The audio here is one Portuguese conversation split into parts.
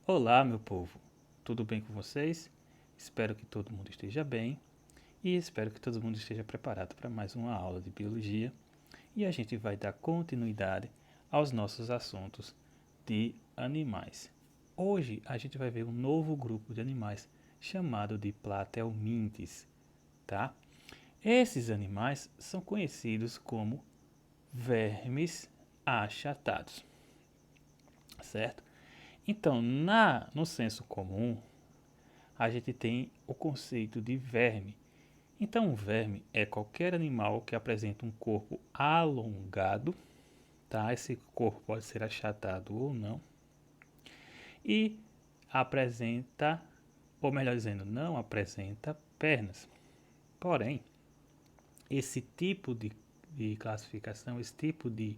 Olá, meu povo, tudo bem com vocês? Espero que todo mundo esteja bem e espero que todo mundo esteja preparado para mais uma aula de biologia e a gente vai dar continuidade aos nossos assuntos de animais. Hoje a gente vai ver um novo grupo de animais chamado de Platelmintes, tá? Esses animais são conhecidos como vermes achatados, certo? Então, no senso comum, a gente tem o conceito de verme. Então, um verme é qualquer animal que apresenta um corpo alongado, tá? Esse corpo pode ser achatado ou não, e apresenta, ou melhor dizendo, não apresenta pernas. Porém, esse tipo de classificação, esse tipo de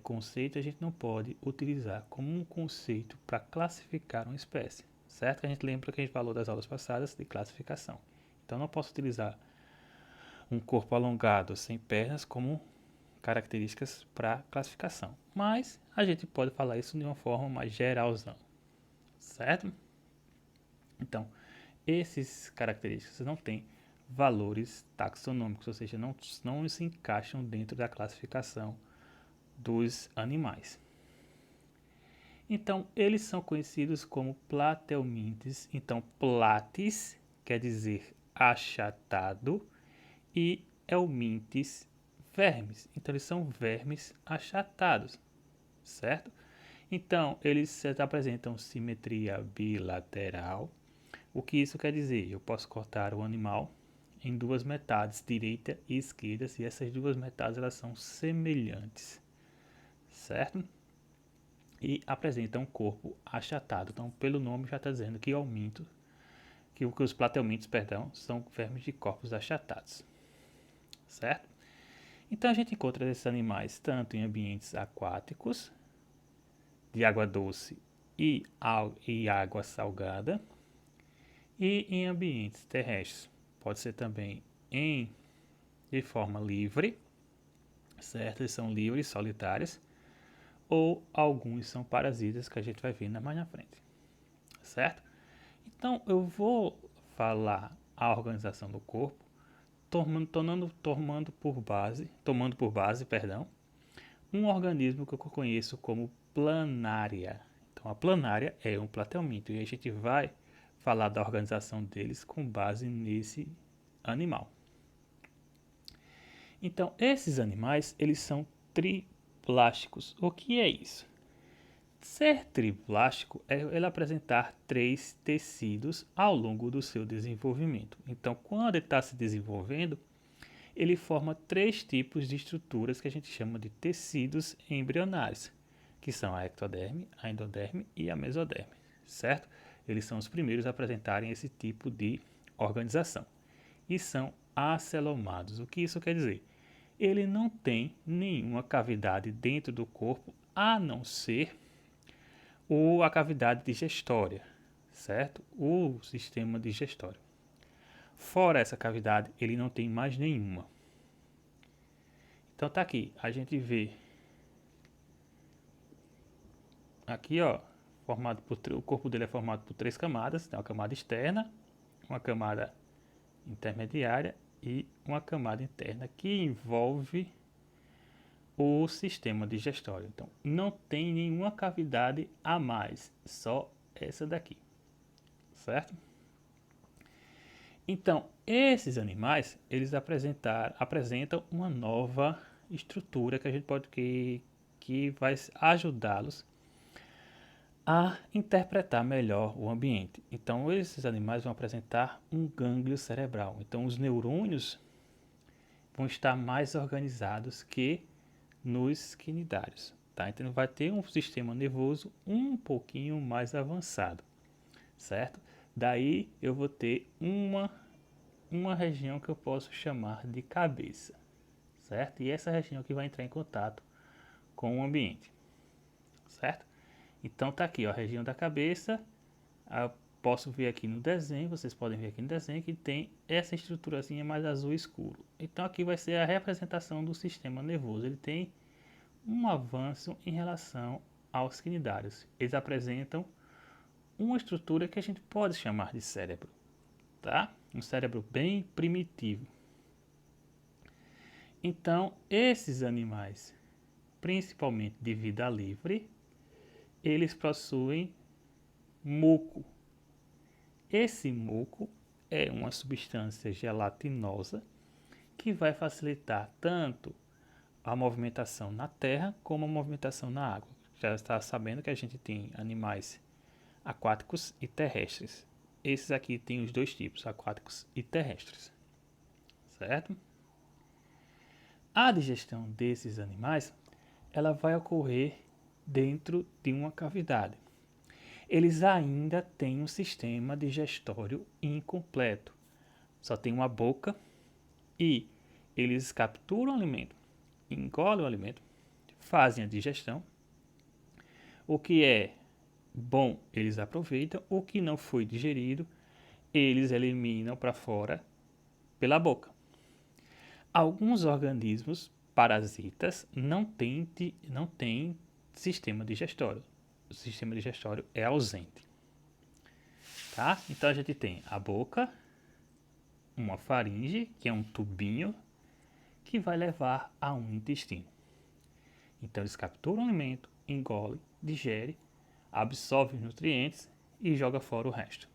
conceito, a gente não pode utilizar como um conceito para classificar uma espécie, certo? A gente lembra que a gente falou das aulas passadas de classificação. Então, não posso utilizar um corpo alongado sem pernas como características para classificação. Mas a gente pode falar isso de uma forma mais geralzão, certo? Então, esses características não têm valores taxonômicos, ou seja, não se encaixam dentro da classificação dos animais. Então, eles são conhecidos como platelmintes. Então, platis quer dizer achatado e helmintes vermes. Então, eles são vermes achatados, certo? Então, eles apresentam simetria bilateral. O que isso quer dizer? Eu posso cortar o animal em duas metades, direita e esquerda, e essas duas metades elas são semelhantes, certo? E apresentam um corpo achatado. Então, pelo nome já está dizendo que os platelmintos, perdão, são vermes de corpos achatados, certo? Então a gente encontra esses animais tanto em ambientes aquáticos, de água doce e água salgada, e em ambientes terrestres. Pode ser também de forma livre, certo? Eles são livres, solitários, ou alguns são parasitas que a gente vai ver mais na frente, certo? Então eu vou falar a organização do corpo tomando por base, perdão, um organismo que eu conheço como planária. Então, a planária é um platelminto e a gente vai falar da organização deles com base nesse animal. Então, esses animais, eles são triplásticos. O que é isso? Ser triplástico é ele apresentar três tecidos ao longo do seu desenvolvimento. Então, quando ele está se desenvolvendo, ele forma três tipos de estruturas que a gente chama de tecidos embrionários, que são a ectoderme, a endoderme e a mesoderme, certo? Eles são os primeiros a apresentarem esse tipo de organização e são acelomados. O que isso quer dizer? Ele não tem nenhuma cavidade dentro do corpo a não ser a cavidade digestória, certo? O sistema digestório. Fora essa cavidade, ele não tem mais nenhuma. Então tá aqui, a gente vê aqui, ó, o corpo dele é formado por três camadas, tem uma camada externa, uma camada intermediária e uma camada interna que envolve o sistema digestório. Então, não tem nenhuma cavidade a mais, só essa daqui, certo? Então, esses animais, eles apresentam uma nova estrutura que a gente pode que vai ajudá-los a interpretar melhor o ambiente. Então, esses animais vão apresentar um gânglio cerebral. Então, os neurônios vão estar mais organizados que nos quinidários. Tá? Então, vai ter um sistema nervoso um pouquinho mais avançado, certo? Daí eu vou ter uma região que eu posso chamar de cabeça, certo? E essa região que vai entrar em contato com o ambiente, certo? Então tá aqui, ó, a região da cabeça. Eu posso ver aqui no desenho, vocês podem ver aqui no desenho que tem essa estruturazinha mais azul escuro. Então aqui vai ser a representação do sistema nervoso. Ele tem um avanço em relação aos quinidários. Eles apresentam uma estrutura que a gente pode chamar de cérebro, tá? Um cérebro bem primitivo. Então, esses animais, principalmente de vida livre, eles possuem muco. Esse muco é uma substância gelatinosa que vai facilitar tanto a movimentação na terra como a movimentação na água. Já está sabendo que a gente tem animais aquáticos e terrestres. Esses aqui têm os dois tipos, aquáticos e terrestres, certo? A digestão desses animais, ela vai ocorrer dentro de uma cavidade. Eles ainda têm um sistema digestório incompleto. Só tem uma boca e eles capturam o alimento, engolem o alimento, fazem a digestão. O que é bom, eles aproveitam. O que não foi digerido, eles eliminam para fora pela boca. Alguns organismos parasitas não têm sistema digestório. O sistema digestório é ausente. Tá? Então a gente tem a boca, uma faringe, que é um tubinho que vai levar a um intestino. Então eles capturam o alimento, engolem, digerem, absorvem os nutrientes e joga fora o resto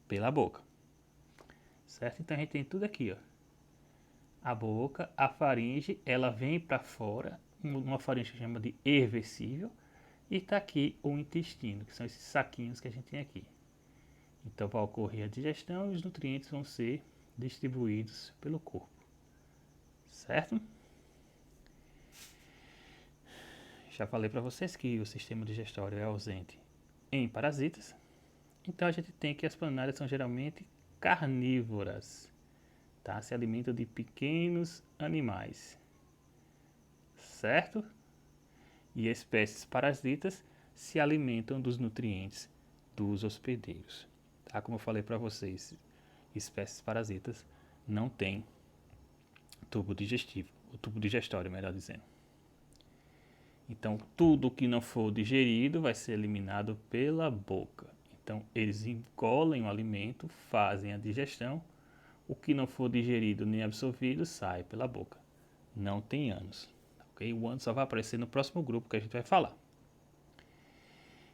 pela boca. Certo? Então a gente tem tudo aqui, ó. A boca, a faringe, ela vem para fora, uma faringe que chama de irreversível, e está aqui o intestino, que são esses saquinhos que a gente tem aqui. Então vai ocorrer a digestão e os nutrientes vão ser distribuídos pelo corpo, certo? Já falei para vocês que o sistema digestório é ausente em parasitas, então a gente tem que as planárias são geralmente carnívoras. Tá? Se alimentam de pequenos animais, certo? E espécies parasitas se alimentam dos nutrientes dos hospedeiros. Tá? Como eu falei para vocês, espécies parasitas não têm tubo digestivo, o tubo digestório, melhor dizendo. Então, tudo que não for digerido vai ser eliminado pela boca. Então, eles engolem o alimento, fazem a digestão. O que não for digerido nem absorvido sai pela boca. Não tem ânus. Okay? O ânus só vai aparecer no próximo grupo que a gente vai falar.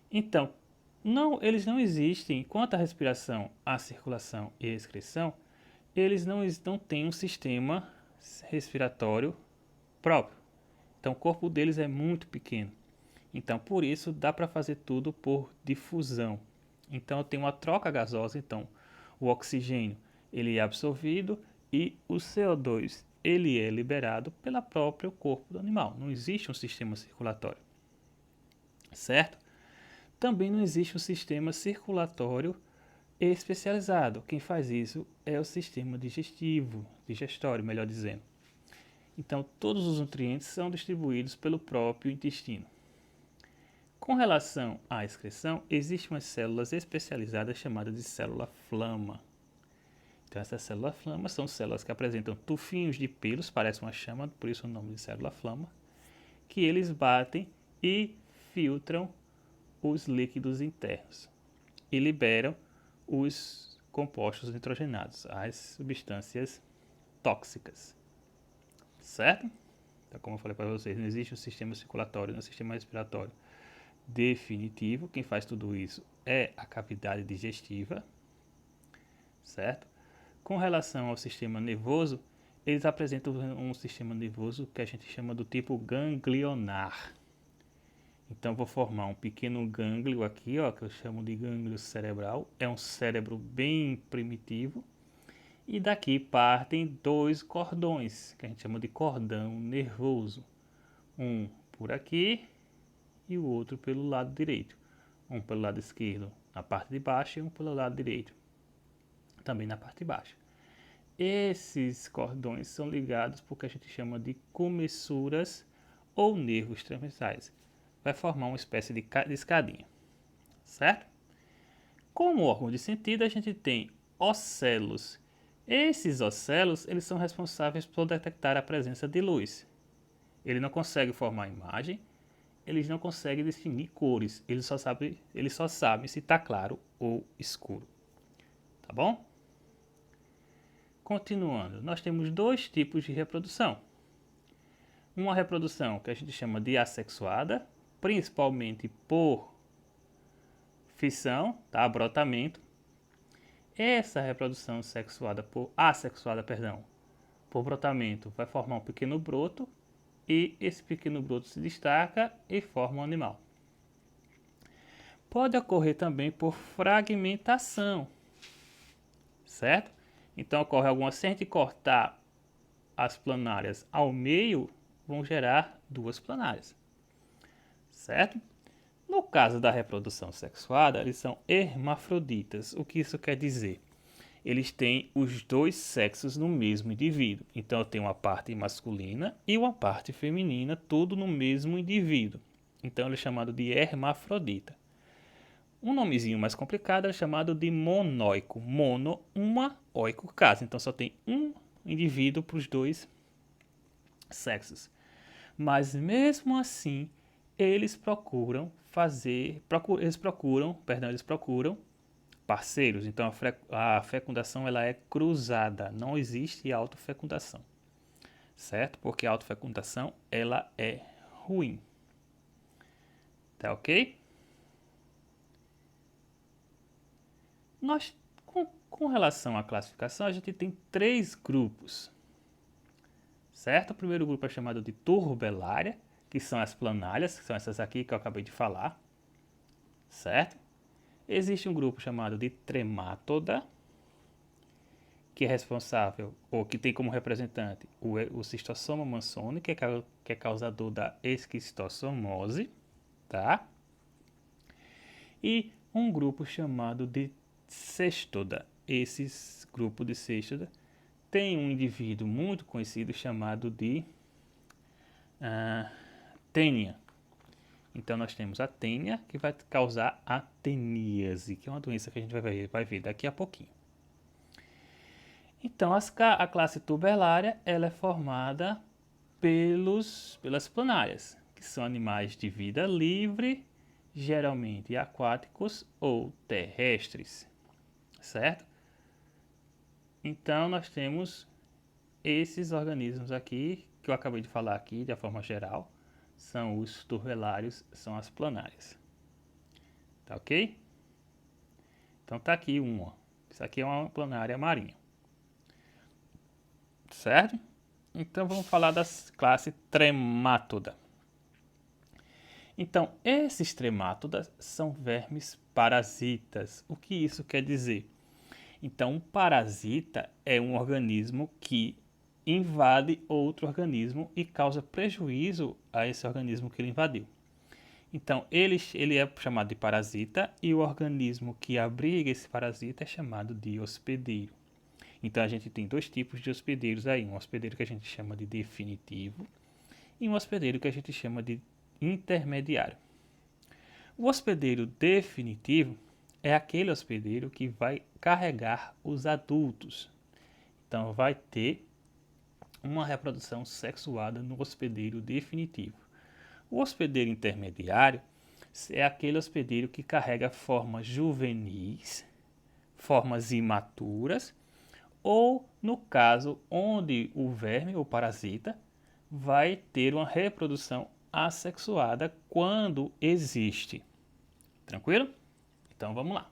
Então, eles não existem. Quanto à respiração, à circulação e à excreção, eles não têm um sistema respiratório próprio. Então, o corpo deles é muito pequeno. Então, por isso, dá para fazer tudo por difusão. Então, tem uma troca gasosa. Então, o oxigênio ele é absorvido e o CO2 ele é liberado pelo próprio corpo do animal. Não existe um sistema circulatório, certo? Também não existe um sistema circulatório especializado. Quem faz isso é o sistema digestório, melhor dizendo. Então, todos os nutrientes são distribuídos pelo próprio intestino. Com relação à excreção, existem umas células especializadas chamadas de célula-flama. Então, essas células-flama são células que apresentam tufinhos de pelos, parece uma chama, por isso o nome de célula-flama, que eles batem e filtram os líquidos internos e liberam os compostos nitrogenados, as substâncias tóxicas, certo? Então, como eu falei para vocês, não existe um sistema circulatório, um sistema respiratório definitivo. Quem faz tudo isso é a cavidade digestiva, certo? Com relação ao sistema nervoso, eles apresentam um sistema nervoso que a gente chama do tipo ganglionar. Então, vou formar um pequeno gânglio aqui, ó, que eu chamo de gânglio cerebral. É um cérebro bem primitivo. E daqui partem dois cordões, que a gente chama de cordão nervoso. Um por aqui e o outro pelo lado direito. Um pelo lado esquerdo na parte de baixo e um pelo lado direito também na parte de baixo. Esses cordões são ligados porque a gente chama de comissuras ou nervos transversais. Vai formar uma espécie de escadinha, certo? Como órgão de sentido, a gente tem ocelos. Esses ocelos, eles são responsáveis por detectar a presença de luz. Ele não consegue formar imagem, eles não conseguem definir cores, eles só sabem se está claro ou escuro, tá bom? Continuando, nós temos dois tipos de reprodução. Uma reprodução que a gente chama de assexuada, principalmente por fissão, tá? Brotamento. Essa reprodução assexuada, por brotamento, vai formar um pequeno broto e esse pequeno broto se destaca e forma um animal. Pode ocorrer também por fragmentação, certo? Então ocorre alguma, se a gente cortar as planárias ao meio, vão gerar duas planárias, certo? No caso da reprodução sexuada, eles são hermafroditas. O que isso quer dizer? Eles têm os dois sexos no mesmo indivíduo. Então eu tenho uma parte masculina e uma parte feminina, tudo no mesmo indivíduo. Então ele é chamado de hermafrodita. Um nomezinho mais complicado é chamado de monóico. Mono, uma, oico, casa. Então só tem um indivíduo para os dois sexos. Mas mesmo assim, eles procuram parceiros. Então a fecundação ela é cruzada, não existe autofecundação, certo? Porque a autofecundação ela é ruim. Tá ok? Nós, com relação à classificação, a gente tem três grupos, certo? O primeiro grupo é chamado de turbelária, que são as planárias, que são essas aqui que eu acabei de falar, certo? Existe um grupo chamado de tremátoda, que é responsável, ou que tem como representante, o Schistosoma mansoni, que é causador da esquistossomose, tá? E um grupo chamado de cestoda. Esse grupo de cestoda tem um indivíduo muito conhecido chamado de tênia. Então nós temos a tênia, que vai causar a teníase, que é uma doença que a gente vai ver daqui a pouquinho. Então a classe tubelária ela é formada pelas planárias, que são animais de vida livre, geralmente aquáticos ou terrestres, certo? Então nós temos esses organismos aqui, que eu acabei de falar aqui de forma geral, são os turbelários, são as planárias. Tá ok? Então tá aqui uma. Isso aqui é uma planária marinha. Certo? Então vamos falar da classe tremátoda. Então, esses tremátodas são vermes parasitas. O que isso quer dizer? Então, um parasita é um organismo que invade outro organismo e causa prejuízo a esse organismo que ele invadiu. Então, ele é chamado de parasita e o organismo que abriga esse parasita é chamado de hospedeiro. Então, a gente tem dois tipos de hospedeiros aí. Um hospedeiro que a gente chama de definitivo e um hospedeiro que a gente chama de intermediário. O hospedeiro definitivo é aquele hospedeiro que vai carregar os adultos. Então, vai ter uma reprodução sexuada no hospedeiro definitivo. O hospedeiro intermediário é aquele hospedeiro que carrega formas juvenis, formas imaturas, ou no caso onde o verme ou parasita vai ter uma reprodução assexuada quando existe. Tranquilo? Então vamos lá.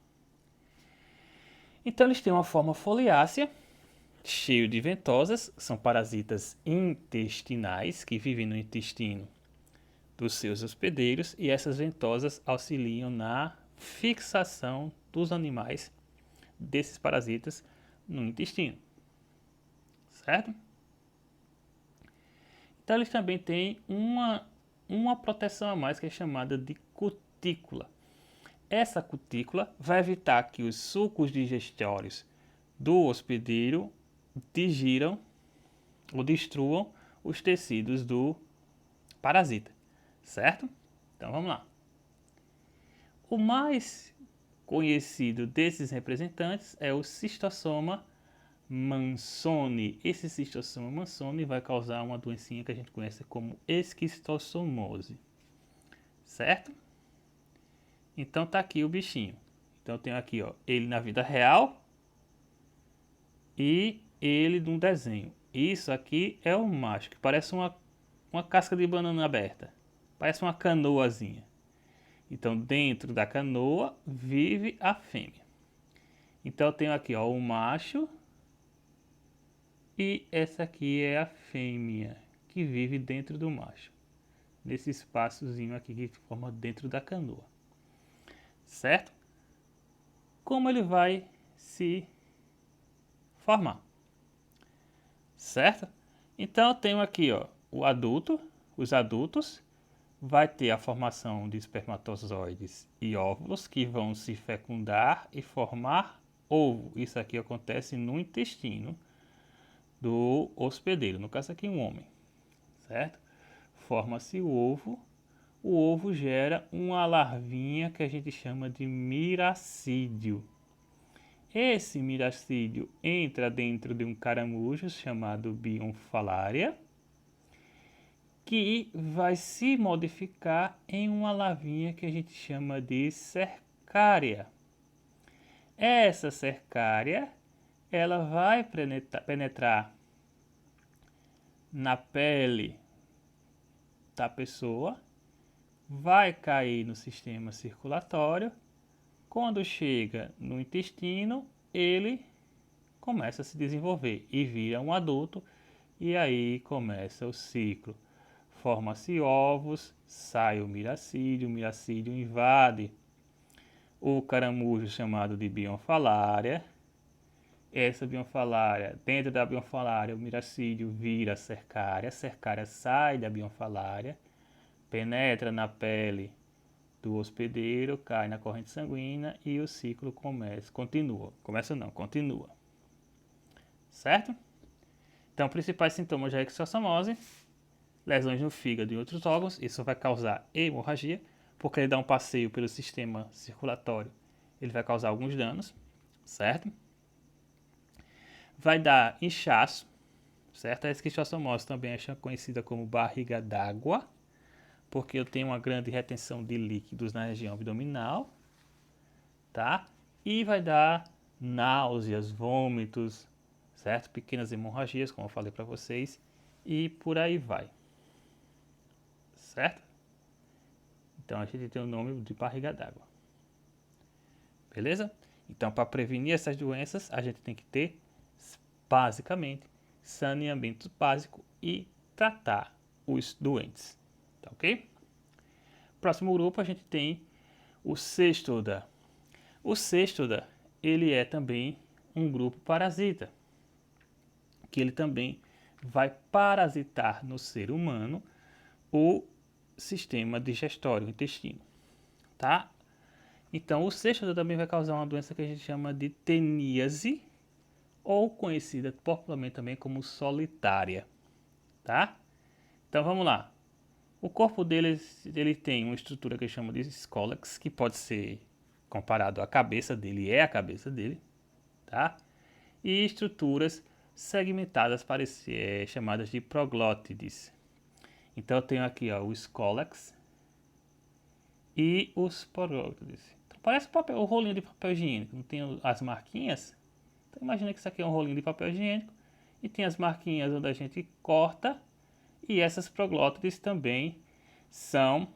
Então eles têm uma forma foliácea, cheio de ventosas, são parasitas intestinais que vivem no intestino dos seus hospedeiros e essas ventosas auxiliam na fixação dos animais desses parasitas no intestino, certo? Então eles também têm uma proteção a mais que é chamada de cutícula. Essa cutícula vai evitar que os sucos digestórios do hospedeiro digiram ou destruam os tecidos do parasita, certo? Então vamos lá. O mais conhecido desses representantes é o Schistosoma mansoni. Esse Schistosoma mansoni vai causar uma doencinha que a gente conhece como esquistossomose, certo? Então tá aqui o bichinho. Então eu tenho aqui, ó, ele na vida real e ele num desenho. Isso aqui é o macho, que parece uma casca de banana aberta. Parece uma canoazinha. Então dentro da canoa vive a fêmea. Então eu tenho aqui, ó, o macho e essa aqui é a fêmea que vive dentro do macho. Nesse espaçozinho aqui que forma dentro da canoa. Certo? Como ele vai se formar? Certo? Então eu tenho aqui, ó, o adulto, os adultos, vai ter a formação de espermatozoides e óvulos que vão se fecundar e formar ovo. Isso aqui acontece no intestino do hospedeiro, no caso aqui um homem, certo? Forma-se o ovo gera uma larvinha que a gente chama de miracídio. Esse miracídio entra dentro de um caramujo chamado Bionfalaria, que vai se modificar em uma larvinha que a gente chama de cercária. Essa cercária, ela vai penetrar na pele da pessoa, vai cair no sistema circulatório. Quando chega no intestino, ele começa a se desenvolver e vira um adulto, e aí começa o ciclo. Forma-se ovos, sai o miracídio invade o caramujo chamado de bionfalária. Essa bionfalária, dentro da bionfalária, o miracídio vira cercária, a cercária sai da bionfalária, penetra na pele do hospedeiro, cai na corrente sanguínea e o ciclo continua. Continua. Certo? Então, principais sintomas da exossomose: lesões no fígado e outros órgãos. Isso vai causar hemorragia, porque ele dá um passeio pelo sistema circulatório. Ele vai causar alguns danos, certo? Vai dar inchaço, certo? A esquistossomose também é conhecida como barriga d'água, porque eu tenho uma grande retenção de líquidos na região abdominal, tá? E vai dar náuseas, vômitos, certo? Pequenas hemorragias, como eu falei para vocês, e por aí vai, certo? Então a gente tem o nome de barriga d'água, beleza? Então, para prevenir essas doenças, a gente tem que ter, basicamente, saneamento básico e tratar os doentes, tá ok? Próximo grupo a gente tem o Cestoda. O Cestoda, ele é também um grupo parasita, que ele também vai parasitar no ser humano o sistema digestório, o intestino, tá? Então, o Cestoda também vai causar uma doença que a gente chama de teníase, ou conhecida popularmente também como solitária, tá? Então, vamos lá. O corpo dele, ele tem uma estrutura que chama de Scolex, que pode ser comparado à cabeça dele, é a cabeça dele, tá? E estruturas segmentadas chamadas de proglótides. Então eu tenho aqui, ó, o Scolex e os proglótides. Então, parece o rolinho de papel higiênico, não tem as marquinhas? Então imagina que isso aqui é um rolinho de papel higiênico e tem as marquinhas onde a gente corta, e essas proglótides também são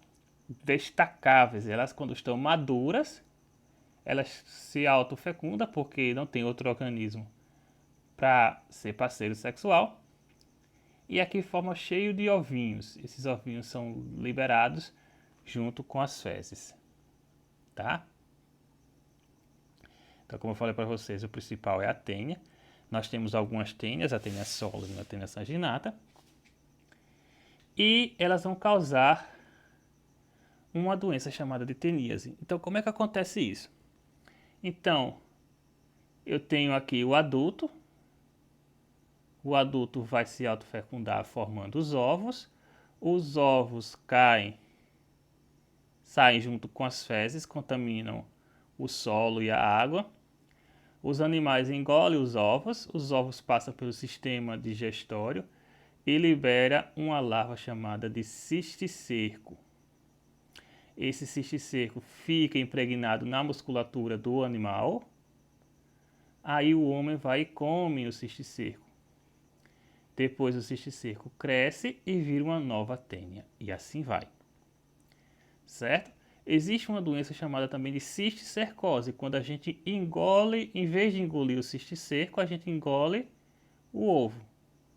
destacáveis. Elas, quando estão maduras, elas se autofecundam porque não tem outro organismo para ser parceiro sexual. E aqui forma cheio de ovinhos. Esses ovinhos são liberados junto com as fezes, tá? Então, como eu falei para vocês, o principal é a tênia. Nós temos algumas tênias, a tênia solis e a tênia sanguinata. E elas vão causar uma doença chamada de teníase. Então, como é que acontece isso? Então, eu tenho aqui o adulto. O adulto vai se autofecundar formando os ovos. Os ovos saem junto com as fezes, contaminam o solo e a água. Os animais engolem os ovos passam pelo sistema digestório e libera uma larva chamada de cisticerco. esse cisticerco fica impregnado na musculatura do animal. Aí o homem vai e come o cisticerco. Depois o cisticerco cresce e vira uma nova tênia. E assim vai. Certo? Existe uma doença chamada também de cisticercose. Quando a gente engole, em vez de engolir o cisticerco, a gente engole o ovo.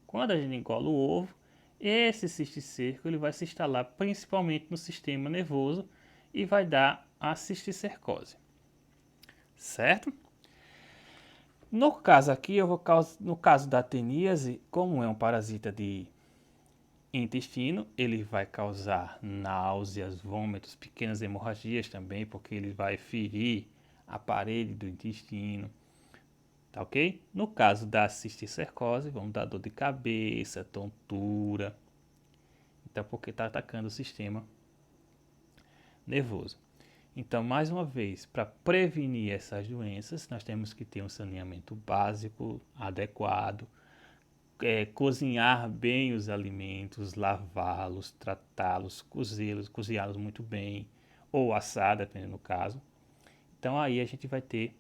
Quando a gente engole o ovo, esse cisticerco ele vai se instalar principalmente no sistema nervoso e vai dar a cisticercose. Certo? No caso aqui, no caso da teníase, como é um parasita de intestino, ele vai causar náuseas, vômitos, pequenas hemorragias também, porque ele vai ferir a parede do intestino, tá ok? No caso da cisticercose, vamos dar dor de cabeça, tontura, então porque está atacando o sistema nervoso. Então, mais uma vez, para prevenir essas doenças, nós temos que ter um saneamento básico adequado, cozinhar bem os alimentos, lavá-los, tratá-los, cozinhá-los muito bem, ou assar, dependendo do caso. Então aí a gente vai ter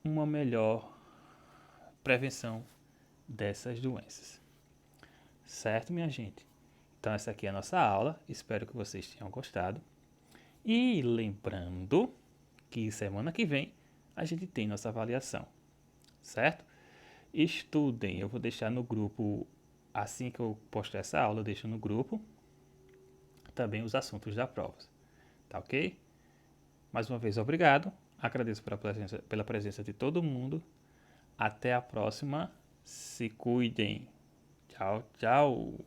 uma melhor prevenção dessas doenças. Certo, minha gente? Então essa aqui é a nossa aula, espero que vocês tenham gostado. E lembrando que semana que vem a gente tem nossa avaliação, certo? Estudem, eu vou deixar no grupo, assim que eu postar essa aula, eu deixo no grupo também os assuntos da prova, tá ok? Mais uma vez, obrigado, agradeço pela presença de todo mundo, até a próxima, se cuidem, tchau, tchau!